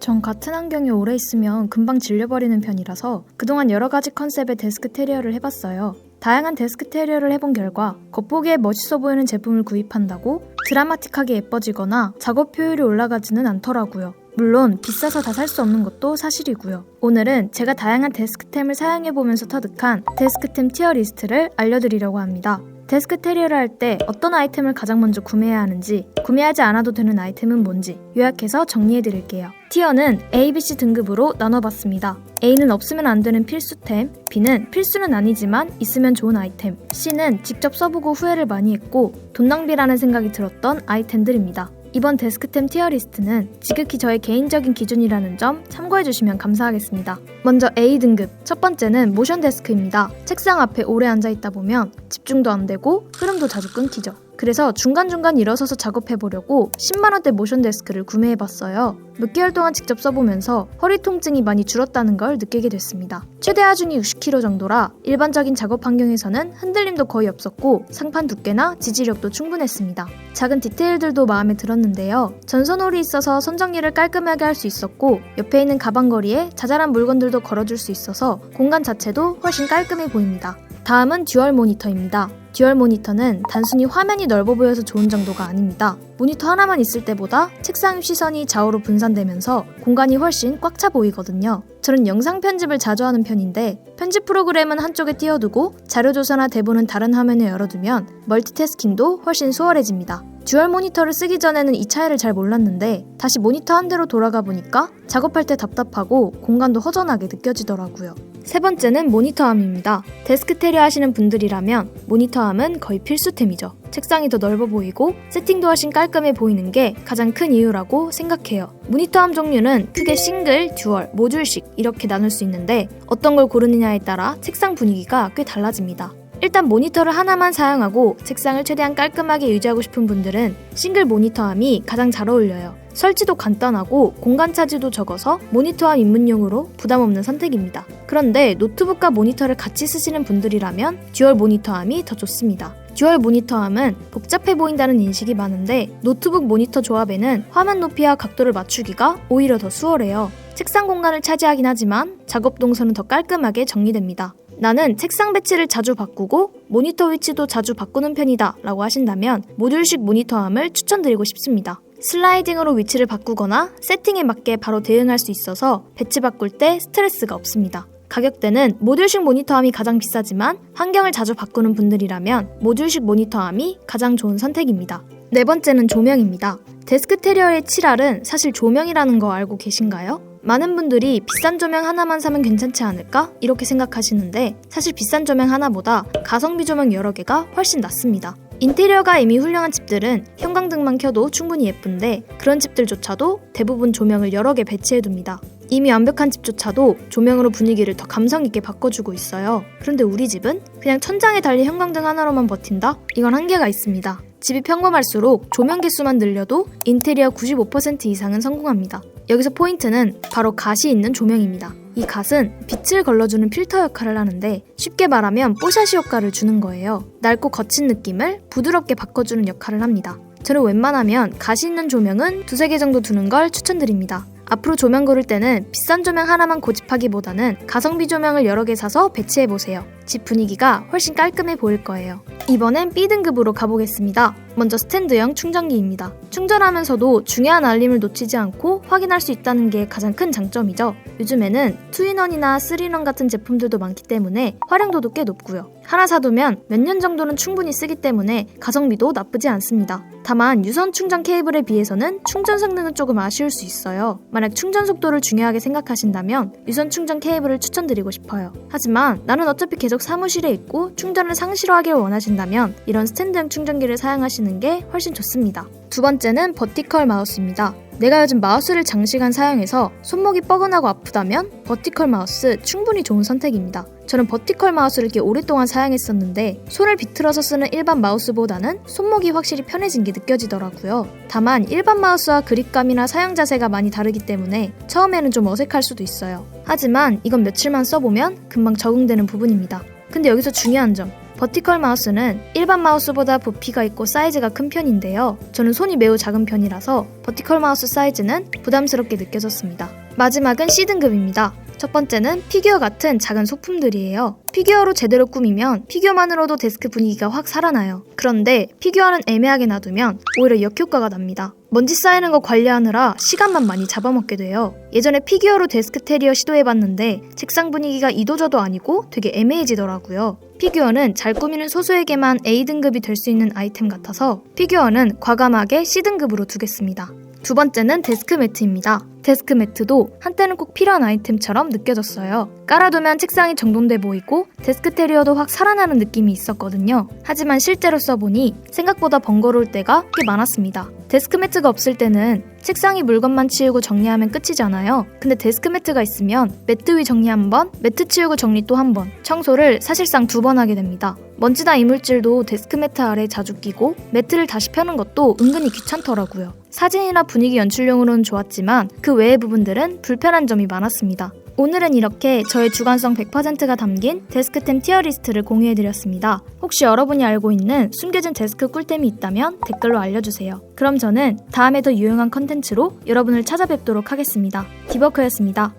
전 같은 환경에 오래 있으면 금방 질려버리는 편이라서 그동안 여러 가지 컨셉의 데스크 테리어를 해봤어요. 다양한 데스크 테리어를 해본 결과 겉보기에 멋있어 보이는 제품을 구입한다고 드라마틱하게 예뻐지거나 작업 효율이 올라가지는 않더라고요. 물론 비싸서 다 살 수 없는 것도 사실이고요. 오늘은 제가 다양한 데스크템을 사용해보면서 터득한 데스크템 티어 리스트를 알려드리려고 합니다. 데스크 테리어를 할 때 어떤 아이템을 가장 먼저 구매해야 하는지, 구매하지 않아도 되는 아이템은 뭔지 요약해서 정리해드릴게요. 티어는 A, B, C 등급으로 나눠봤습니다. A는 없으면 안 되는 필수템, B는 필수는 아니지만 있으면 좋은 아이템, C는 직접 써보고 후회를 많이 했고 돈 낭비라는 생각이 들었던 아이템들입니다. 이번 데스크템 티어 리스트는 지극히 저의 개인적인 기준이라는 점 참고해주시면 감사하겠습니다. 먼저 A 등급, 첫 번째는 모션 데스크입니다. 책상 앞에 오래 앉아있다 보면 집중도 안 되고 흐름도 자주 끊기죠. 그래서 중간중간 일어서서 작업해보려고 10만원대 모션 데스크를 구매해봤어요. 몇 개월 동안 직접 써보면서 허리 통증이 많이 줄었다는 걸 느끼게 됐습니다. 최대 하중이 60kg 정도라 일반적인 작업 환경에서는 흔들림도 거의 없었고 상판 두께나 지지력도 충분했습니다. 작은 디테일들도 마음에 들었는데요. 전선홀이 있어서 선 정리를 깔끔하게 할 수 있었고 옆에 있는 가방걸이에 자잘한 물건들도 걸어줄 수 있어서 공간 자체도 훨씬 깔끔해 보입니다. 다음은 듀얼 모니터입니다. 듀얼 모니터는 단순히 화면이 넓어 보여서 좋은 정도가 아닙니다. 모니터 하나만 있을 때보다 책상 시선이 좌우로 분산되면서 공간이 훨씬 꽉 차 보이거든요. 저는 영상 편집을 자주 하는 편인데 편집 프로그램은 한쪽에 띄워두고 자료조사나 대본은 다른 화면에 열어두면 멀티태스킹도 훨씬 수월해집니다. 듀얼 모니터를 쓰기 전에는 이 차이를 잘 몰랐는데 다시 모니터 한 대로 돌아가 보니까 작업할 때 답답하고 공간도 허전하게 느껴지더라고요. 세 번째는 모니터암입니다. 데스크 테리어 하시는 분들이라면 모니터암은 거의 필수템이죠. 책상이 더 넓어 보이고 세팅도 훨씬 깔끔해 보이는 게 가장 큰 이유라고 생각해요. 모니터암 종류는 크게 싱글, 듀얼, 모듈식 이렇게 나눌 수 있는데 어떤 걸 고르느냐에 따라 책상 분위기가 꽤 달라집니다. 일단 모니터를 하나만 사용하고 책상을 최대한 깔끔하게 유지하고 싶은 분들은 싱글 모니터암이 가장 잘 어울려요. 설치도 간단하고 공간 차지도 적어서 모니터암 입문용으로 부담 없는 선택입니다. 그런데 노트북과 모니터를 같이 쓰시는 분들이라면 듀얼 모니터암이 더 좋습니다. 듀얼 모니터암은 복잡해 보인다는 인식이 많은데 노트북 모니터 조합에는 화면 높이와 각도를 맞추기가 오히려 더 수월해요. 책상 공간을 차지하긴 하지만 작업 동선은 더 깔끔하게 정리됩니다. 나는 책상 배치를 자주 바꾸고 모니터 위치도 자주 바꾸는 편이다 라고 하신다면 모듈식 모니터암을 추천드리고 싶습니다. 슬라이딩으로 위치를 바꾸거나 세팅에 맞게 바로 대응할 수 있어서 배치 바꿀 때 스트레스가 없습니다. 가격대는 모듈식 모니터암이 가장 비싸지만 환경을 자주 바꾸는 분들이라면 모듈식 모니터암이 가장 좋은 선택입니다. 네 번째는 조명입니다. 데스크 테리어의 칠할은 사실 조명이라는 거 알고 계신가요? 많은 분들이 비싼 조명 하나만 사면 괜찮지 않을까? 이렇게 생각하시는데 사실 비싼 조명 하나보다 가성비 조명 여러 개가 훨씬 낫습니다. 인테리어가 이미 훌륭한 집들은 형광등만 켜도 충분히 예쁜데 그런 집들조차도 대부분 조명을 여러 개 배치해둡니다. 이미 완벽한 집조차도 조명으로 분위기를 더 감성있게 바꿔주고 있어요. 그런데 우리 집은 그냥 천장에 달린 형광등 하나로만 버틴다? 이건 한계가 있습니다. 집이 평범할수록 조명 개수만 늘려도 인테리어 95% 이상은 성공합니다. 여기서 포인트는 바로 갓이 있는 조명입니다. 이 갓은 빛을 걸러주는 필터 역할을 하는데 쉽게 말하면 뽀샤시 효과를 주는 거예요. 낡고 거친 느낌을 부드럽게 바꿔주는 역할을 합니다. 저는 웬만하면 갓이 있는 조명은 2-3개 정도 두는 걸 추천드립니다. 앞으로 조명 고를 때는 비싼 조명 하나만 고집하기보다는 가성비 조명을 여러 개 사서 배치해보세요. 집 분위기가 훨씬 깔끔해 보일 거예요. 이번엔 B등급으로 가보겠습니다. 먼저 스탠드형 충전기입니다. 충전하면서도 중요한 알림을 놓치지 않고 확인할 수 있다는 게 가장 큰 장점이죠. 요즘에는 2인원이나 3인원 같은 제품들도 많기 때문에 활용도도 꽤 높고요. 하나 사두면 몇 년 정도는 충분히 쓰기 때문에 가성비도 나쁘지 않습니다. 다만 유선 충전 케이블에 비해서는 충전 성능은 조금 아쉬울 수 있어요. 만약 충전 속도를 중요하게 생각하신다면 유선 충전 케이블을 추천드리고 싶어요. 하지만 나는 어차피 계속 사무실에 있고 충전을 상시로하길 원하신다면 이런 스탠드형 충전기를 사용하시는 게 훨씬 좋습니다. 두 번째는 버티컬 마우스입니다. 내가 요즘 마우스를 장시간 사용해서 손목이 뻐근하고 아프다면 버티컬 마우스 충분히 좋은 선택입니다. 저는 버티컬 마우스를 꽤 오랫동안 사용했었는데 손을 비틀어서 쓰는 일반 마우스보다는 손목이 확실히 편해진 게 느껴지더라고요. 다만 일반 마우스와 그립감이나 사용 자세가 많이 다르기 때문에 처음에는 좀 어색할 수도 있어요. 하지만 이건 며칠만 써보면 금방 적응되는 부분입니다. 근데 여기서 중요한 점, 버티컬 마우스는 일반 마우스보다 부피가 있고 사이즈가 큰 편인데요. 저는 손이 매우 작은 편이라서 버티컬 마우스 사이즈는 부담스럽게 느껴졌습니다. 마지막은 C등급입니다. 첫 번째는 피규어 같은 작은 소품들이에요. 피규어로 제대로 꾸미면 피규어만으로도 데스크 분위기가 확 살아나요. 그런데 피규어는 애매하게 놔두면 오히려 역효과가 납니다. 먼지 쌓이는 거 관리하느라 시간만 많이 잡아먹게 돼요. 예전에 피규어로 데스크 테리어 시도해봤는데 책상 분위기가 이도저도 아니고 되게 애매해지더라고요. 피규어는 잘 꾸미는 소수에게만 A등급이 될 수 있는 아이템 같아서 피규어는 과감하게 C등급으로 두겠습니다. 두 번째는 데스크 매트입니다. 데스크 매트도 한때는 꼭 필요한 아이템처럼 느껴졌어요. 깔아두면 책상이 정돈돼 보이고 데스크 테리어도 확 살아나는 느낌이 있었거든요. 하지만 실제로 써보니 생각보다 번거로울 때가 꽤 많았습니다. 데스크 매트가 없을 때는 책상이 물건만 치우고 정리하면 끝이잖아요. 근데 데스크 매트가 있으면 매트 위 정리 한 번, 매트 치우고 정리 또 한 번, 청소를 사실상 2번 하게 됩니다. 먼지나 이물질도 데스크 매트 아래에 자주 끼고 매트를 다시 펴는 것도 은근히 귀찮더라고요. 사진이나 분위기 연출용으로는 좋았지만 그 외의 부분들은 불편한 점이 많았습니다. 오늘은 이렇게 저의 주관성 100%가 담긴 데스크템 티어리스트를 공유해드렸습니다. 혹시 여러분이 알고 있는 숨겨진 데스크 꿀템이 있다면 댓글로 알려주세요. 그럼 저는 다음에 더 유용한 컨텐츠로 여러분을 찾아뵙도록 하겠습니다. 디버커였습니다.